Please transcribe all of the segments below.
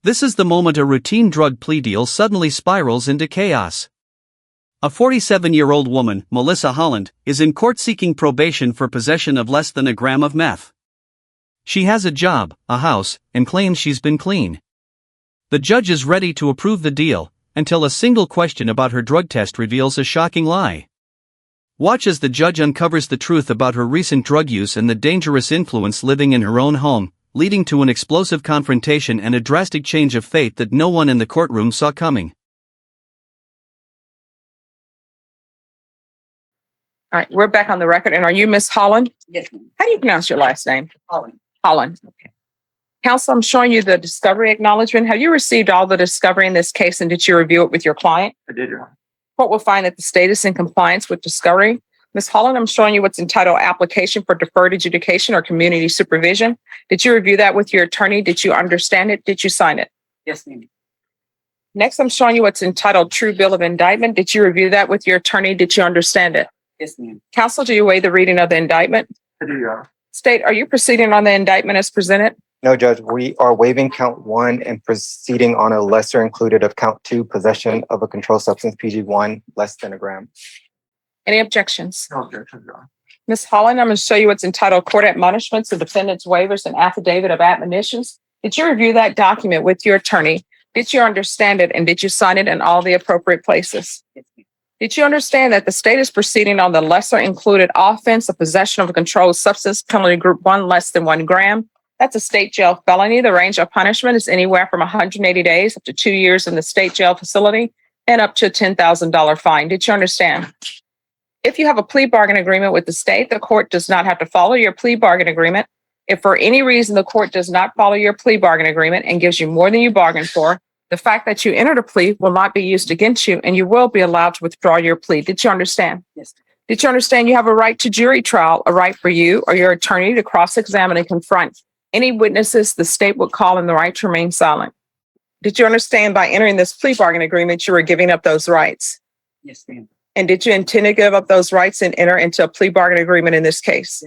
This is the moment a routine drug plea deal suddenly spirals into chaos. A 47-year-old woman, Miss Holland, is in court seeking probation for possession of less than a gram of meth. She has a job, a house, and claims she's been clean. The judge is ready to approve the deal, until a single question about her drug test reveals a shocking lie. Watch as the judge uncovers the truth about her recent drug use and the dangerous influence living in her own home, leading to an explosive confrontation and a drastic change of fate that no one in the courtroom saw coming. All right, we're back on the record. And are you Miss Holland? Yes, ma'am. How do you pronounce your last name? Holland. Holland. Okay. Counsel, I'm showing you the discovery acknowledgement. Have you received all the discovery in this case, and did you review it with your client? I did, Your Honor. Court will find that the state is in compliance with discovery. Ms. Holland, I'm showing you what's entitled Application for Deferred Adjudication or Community Supervision. Did you review that with your attorney? Did you understand it? Did you sign it? Yes, ma'am. Next, I'm showing you what's entitled True Bill of Indictment. Did you review that with your attorney? Did you understand it? Yes, ma'am. Counsel, do you waive the reading of the indictment? I do, Your Honor. State, are you proceeding on the indictment as presented? No, Judge, we are waiving count 1 and proceeding on a lesser included of count 2, possession of a controlled substance, PG1, less than a gram. Any objections? No objection, Your Honor. Ms. Holland, I'm going to show you what's entitled Court Admonishments, the Defendant's Waivers and Affidavit of Admonitions. Did you review that document with your attorney? Did you understand it, and did you sign it in all the appropriate places? Yes, ma'am. Did you understand that the state is proceeding on the lesser included offense of possession of a controlled substance, penalty group 1, less than 1 gram? That's a state jail felony. The range of punishment is anywhere from 180 days up to 2 years in the state jail facility and up to a $10,000 fine. Did you understand? If you have a plea bargain agreement with the state, the court does not have to follow your plea bargain agreement. If for any reason the court does not follow your plea bargain agreement and gives you more than you bargained for, the fact that you entered a plea will not be used against you, and you will be allowed to withdraw your plea. Did you understand? Yes, ma'am. Did you understand you have a right to jury trial, a right for you or your attorney to cross-examine and confront any witnesses the state would call in the right to remain silent? Did you understand by entering this plea bargain agreement, you were giving up those rights? Yes, ma'am. And did you intend to give up those rights and enter into a plea bargain agreement in this case?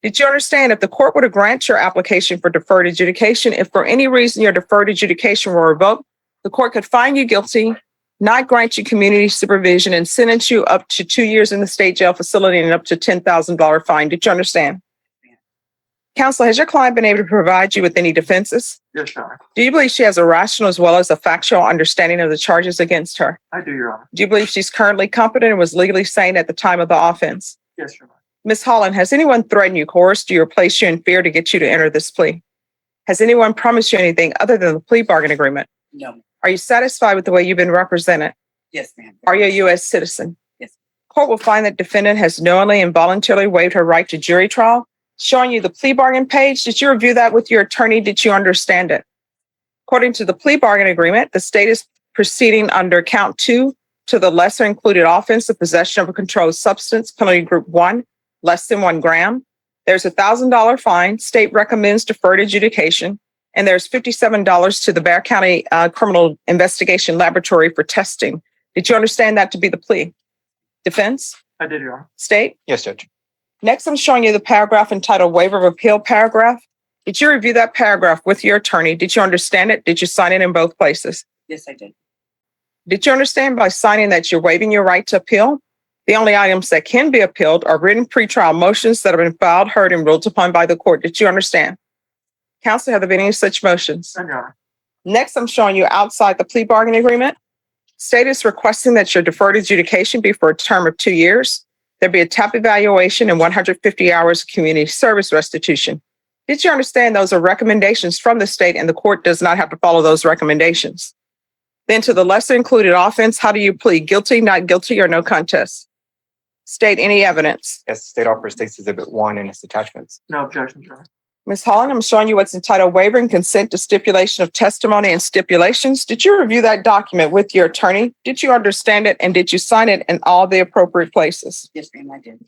Did you understand if the court were to grant your application for deferred adjudication, if for any reason your deferred adjudication were revoked, the court could find you guilty, not grant you community supervision, and sentence you up to 2 years in the state jail facility and up to $10,000 fine? Did you understand? Counsel, has your client been able to provide you with any defenses? Yes, Your Honor. Do you believe she has a rational as well as a factual understanding of the charges against her? I do, Your Honor. Do you believe she's currently competent and was legally sane at the time of the offense? Yes, Your Honor. Ms. Holland, has anyone threatened you, coerced you, or placed you in fear to get you to enter this plea? Has anyone promised you anything other than the plea bargain agreement? No. Are you satisfied with the way you've been represented? Yes, ma'am. Are you a U.S. citizen? Yes. Court will find that defendant has knowingly and voluntarily waived her right to jury trial. Showing you the plea bargain page, did you review that with your attorney? Did you understand it? According to the plea bargain agreement, the state is proceeding under count 2 to the lesser included offense of possession of a controlled substance, penalty group 1, less than 1 gram. There's a $1,000 fine. State recommends deferred adjudication. And there's $57 to the Bexar County Criminal Investigation Laboratory for testing. Did you understand that to be the plea? Defense? I did, Your Honor. State? Yes, Judge. Next, I'm showing you the paragraph entitled Waiver of Appeal paragraph. Did you review that paragraph with your attorney? Did you understand it? Did you sign it in both places? Yes, I did. Did you understand by signing that you're waiving your right to appeal? The only items that can be appealed are written pretrial motions that have been filed, heard, and ruled upon by the court. Did you understand? Counsel, have there been any such motions? No, Your Honor. Next, I'm showing you outside the plea bargain agreement. State is requesting that your deferred adjudication be for a term of 2 years. There be a TAP evaluation and 150 hours of community service restitution. Did you understand those are recommendations from the state and the court does not have to follow those recommendations? Then to the lesser included offense, how do you plead? Guilty, not guilty, or no contest? State any evidence. Yes, State offers State's Exhibit 1 and its attachments. No objection, Your Honor. Ms. Holland, I'm showing you what's entitled Waiver and Consent to Stipulation of Testimony and Stipulations. Did you review that document with your attorney? Did you understand it and did you sign it in all the appropriate places? Yes, ma'am, I did.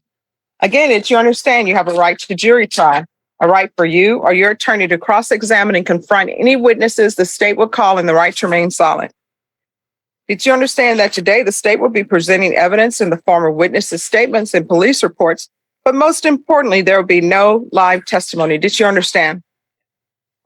Again, did you understand you have a right to jury trial, a right for you or your attorney to cross-examine and confront any witnesses the state would call and the right to remain silent? Did you understand that today the state will be presenting evidence in the form of witnesses' statements and police reports, but most importantly, there will be no live testimony? Did you understand?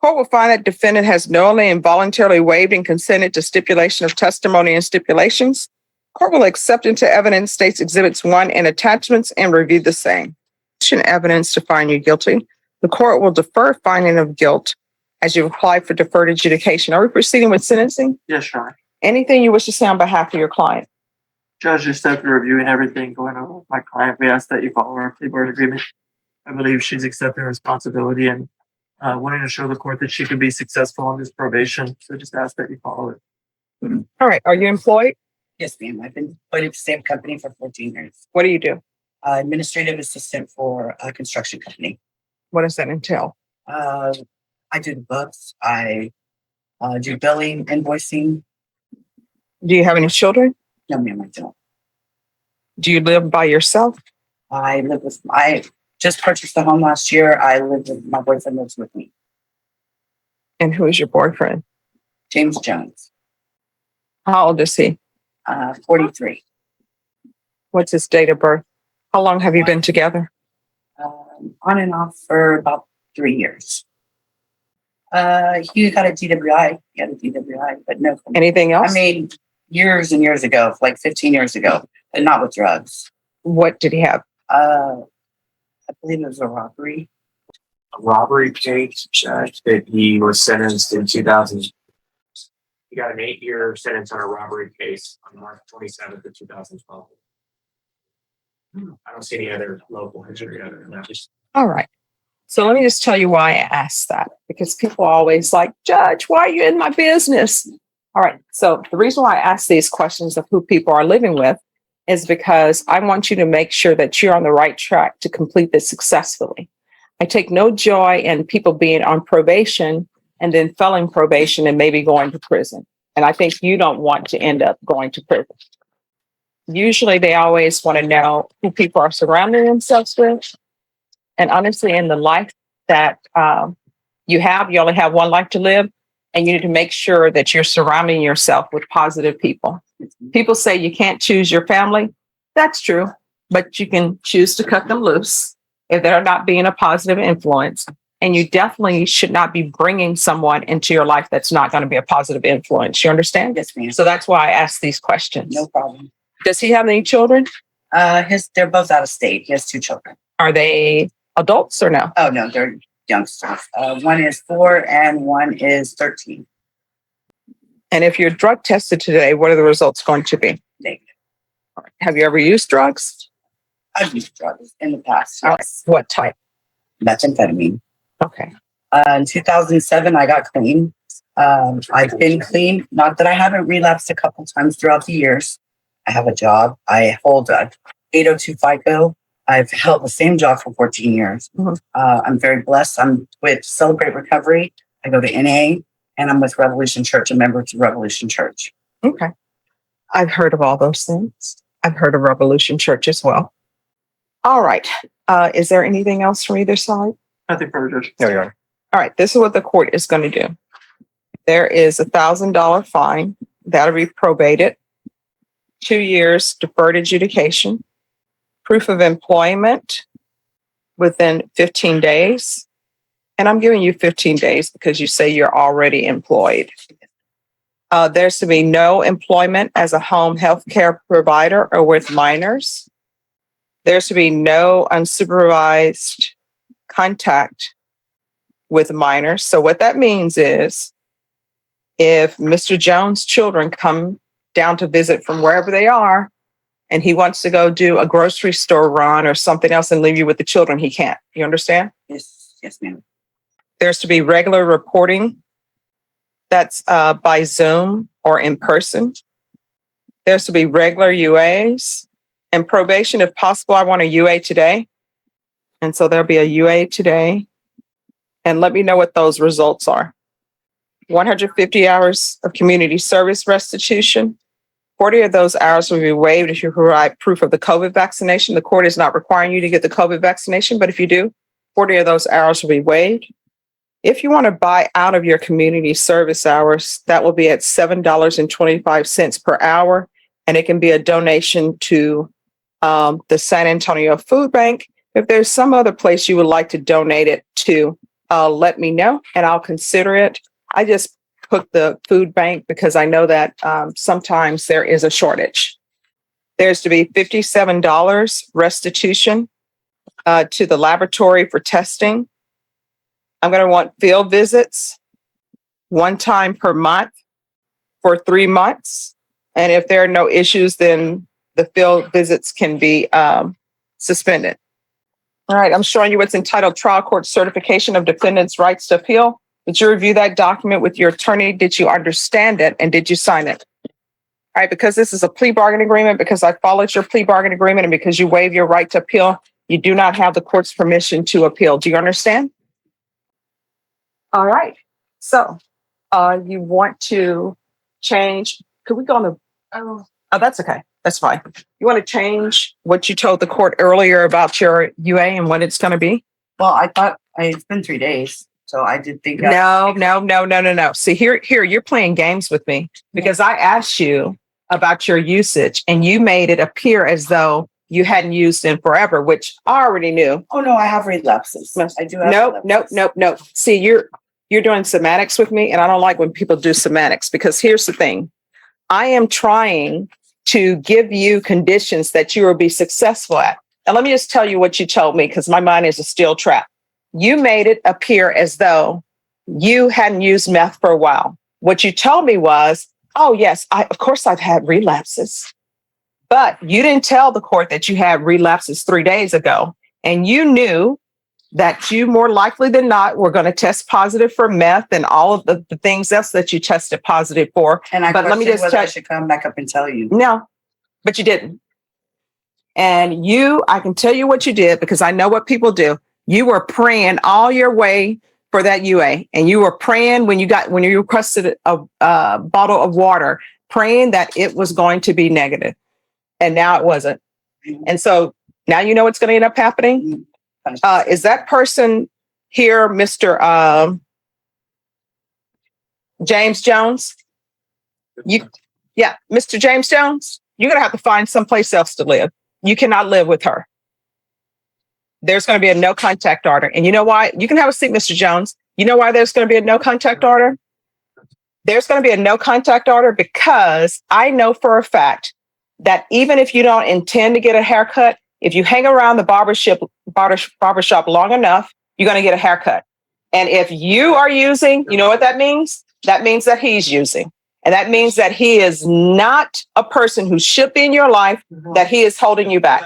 Court will find that defendant has knowingly and voluntarily waived and consented to stipulation of testimony and stipulations. Court will accept into evidence states exhibits 1 and attachments and review the same. Sufficient evidence to find you guilty. The court will defer finding of guilt as you apply for deferred adjudication. Are we proceeding with sentencing? Yes, Your Honor. Anything you wish to say on behalf of your client? Judge, just after reviewing everything going on with my client, we ask that you follow our plea bargain agreement. I believe she's accepting responsibility and wanting to show the court that she could be successful on this probation. So just ask that you follow it. All right. Are you employed? Yes, ma'am. I've been employed at the same company for 14 years. What do you do? Administrative assistant for a construction company. What does that entail? I do the books. I do billing, invoicing. Do you have any children? No, ma'am, I don't. Do you live by yourself? I just purchased a home last year. I lived with my boyfriend lives with me. And who is your boyfriend? James Jones, How old is he? 43. What's his date of birth? How long have you been together? On and off for about 3 years. He got a DWI. He had a DWI, but no. Anything else? I mean, years and years ago, like 15 years ago, but not with drugs. What did he have? I believe it was a robbery. A robbery case that he was sentenced in 2000. He got an 8-year sentence on a robbery case on March 27th of 2012. I don't see any other local history other than that. All right. So let me just tell you why I asked that, because people are always like, Judge, why are you in my business? All right. So the reason why I ask these questions of who people are living with is because I want you to make sure that you're on the right track to complete this successfully. I take no joy in people being on probation and then failing probation and maybe going to prison. And I think you don't want to end up going to prison. Usually they always want to know who people are surrounding themselves with. And honestly, in the life that you only have one life to live, and you need to make sure that you're surrounding yourself with positive people. People say you can't choose your family. That's true, but you can choose to cut them loose if they're not being a positive influence. And you definitely should not be bringing someone into your life that's not going to be a positive influence. You understand? Yes, ma'am. So that's why I asked these questions. No problem. Does he have any children? They're both out of state. He has 2 children. Are they adults or no? Oh no, they're youngsters. One is 4 and one is 13. And if you're drug tested today, what are the results going to be? Negative. All right. Have you ever used drugs? I've used drugs in the past. Yes. What type? Methamphetamine. Okay. In 2007, I got clean. I've been clean. Not that I haven't relapsed a couple times throughout the years. I have a job. I hold a 802 FICO. I've held the same job for 14 years. Mm-hmm. I'm very blessed. I'm with Celebrate Recovery. I go to NA, and I'm with Revolution Church, a member to Revolution Church. Okay. I've heard of all those things. I've heard of Revolution Church as well. All right. Is there anything else from either side? Nothing further, Judge. No, Your Honor. All right. This is what the court is going to do. There is $1,000 fine that'll be probated, 2 years deferred adjudication, proof of employment within 15 days. And I'm giving you 15 days because you say you're already employed. There's to be no employment as a home health care provider or with minors. There's to be no unsupervised contact with minors. So what that means is if Mr. Jones' children come down to visit from wherever they are, and he wants to go do a grocery store run or something else and leave you with the children, he can't. You understand? Yes, ma'am. There's to be regular reporting. That's by Zoom or in person. There's to be regular UAs and probation. If possible, I want a UA today. And so there'll be a UA today. And let me know what those results are. 150 hours of community service restitution. 40 of those hours will be waived if you provide proof of the COVID vaccination. The court is not requiring you to get the COVID vaccination, but if you do, 40 of those hours will be waived. If you want to buy out of your community service hours, that will be at $7.25 per hour, and it can be a donation to the San Antonio Food Bank. If there's some other place you would like to donate it to, let me know and I'll consider it. I just put the food bank because I know that sometimes there is a shortage. There's to be $57 restitution to the laboratory for testing. I'm going to want field visits 1 time per month for 3 months. And if there are no issues, then the field visits can be suspended. All right, I'm showing you what's entitled Trial Court Certification of Defendant's Rights to Appeal. Did you review that document with your attorney? Did you understand it? And did you sign it? All right, because this is a plea bargain agreement, because I followed your plea bargain agreement, and because you waive your right to appeal, you do not have the court's permission to appeal. Do you understand? All right. So you want to change. Could we go on the, oh, that's okay. That's fine. You want to change what you told the court earlier about your UA and what it's going to be? Well, I thought it's been 3 days, so I did think. No. See, here, you're playing games with me because I asked you about your usage and you made it appear as though you hadn't used in forever, which I already knew. Oh no, I have relapses. I do have relapses. Nope. See, you're doing semantics with me, and I don't like when people do semantics because here's the thing. I am trying to give you conditions that you will be successful at. And let me just tell you what you told me, because my mind is a steel trap. You made it appear as though you hadn't used meth for a while. What you told me was, oh yes, of course I've had relapses. But you didn't tell the court that you had relapses 3 days ago. And you knew that you more likely than not were going to test positive for meth and all of the things else that you tested positive for. And I I should come back up and tell you. No, but you didn't. And I can tell you what you did because I know what people do. You were praying all your way for that UA, and you were praying when you requested a bottle of water, praying that it was going to be negative, and now it wasn't. And so now you know what's going to end up happening. Is that person here, Mr. James Jones? Mr. James Jones, you're going to have to find someplace else to live. You cannot live with her. There's going to be a no contact order. And you know why? You can have a seat, Mr. Jones. You know why there's going to be a no contact order? There's going to be a no contact order because I know for a fact that even if you don't intend to get a haircut, if you hang around the barbershop long enough, you're going to get a haircut. And if you are using, you know what that means? That means that he's using. And that means that he is not a person who should be in your life, that he is holding you back.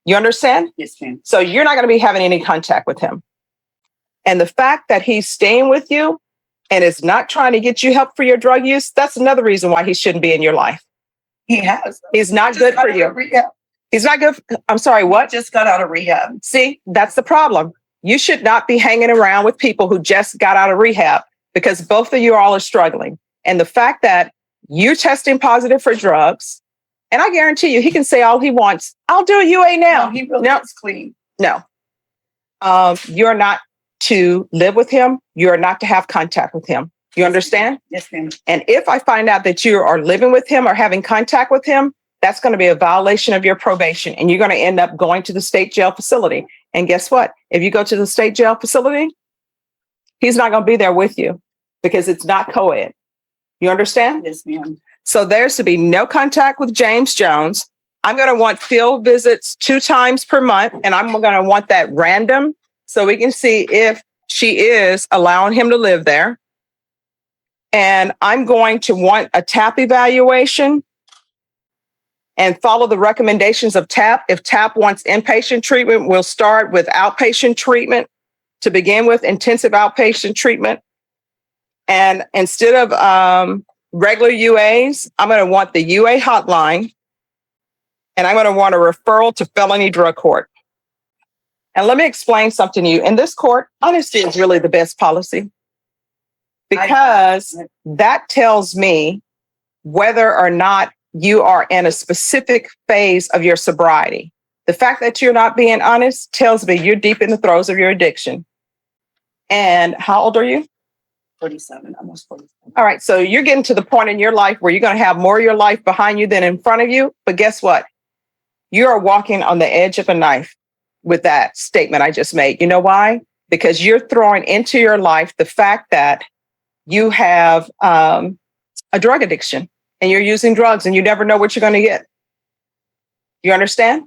You understand? Yes, ma'am. So you're not going to be having any contact with him. And the fact that he's staying with you and is not trying to get you help for your drug use, that's another reason why he shouldn't be in your life. He has. He's not good for you. He's not good. I'm sorry, what? Just got out of rehab. See, that's the problem. You should not be hanging around with people who just got out of rehab because both of you all are struggling. And the fact that you're testing positive for drugs, and I guarantee you, he can say all he wants. I'll do a UA now. No, he really is clean. No. You're not to live with him. You're not to have contact with him. You understand? Yes, ma'am. And if I find out that you are living with him or having contact with him, that's going to be a violation of your probation. And you're going to end up going to the state jail facility. And guess what? If you go to the state jail facility, he's not going to be there with you because it's not co-ed. You understand? Yes, ma'am. So there's to be no contact with James Jones. I'm going to want field visits 2 times per month. And I'm going to want that random so we can see if she is allowing him to live there. And I'm going to want a TAP evaluation and follow the recommendations of TAP. If TAP wants inpatient treatment, we'll start with outpatient treatment to begin with, intensive outpatient treatment. And instead of regular UAs, I'm going to want the UA hotline, and I'm going to want a referral to felony drug court. And let me explain something to you. In this court, honesty is really the best policy because that tells me whether or not you are in a specific phase of your sobriety. The fact that you're not being honest tells me you're deep in the throes of your addiction. And how old are you? 47, almost 47. All right. So you're getting to the point in your life where you're going to have more of your life behind you than in front of you. But guess what? You are walking on the edge of a knife with that statement I just made. You know why? because you're throwing into your life the fact that you have a drug addiction and you're using drugs and you never know what you're going to get. You understand?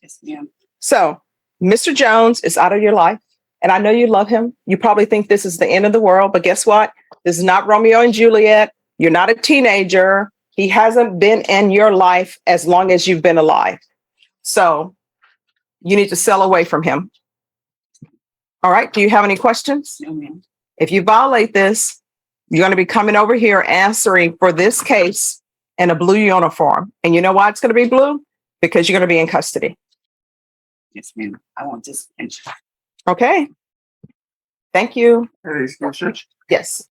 Yes, ma'am. So Mr. Jones is out of your life. And I know you love him. You probably think this is the end of the world, but guess what? This is not Romeo and Juliet. You're not a teenager. He hasn't been in your life as long as you've been alive. So you need to sell away from him. All right. Do you have any questions? No, ma'am. If you violate this, you're going to be coming over here answering for this case in a blue uniform. And you know why it's going to be blue? Because you're going to be in custody. Yes, ma'am. I want this. Okay. Thank you. Any questions? Yes.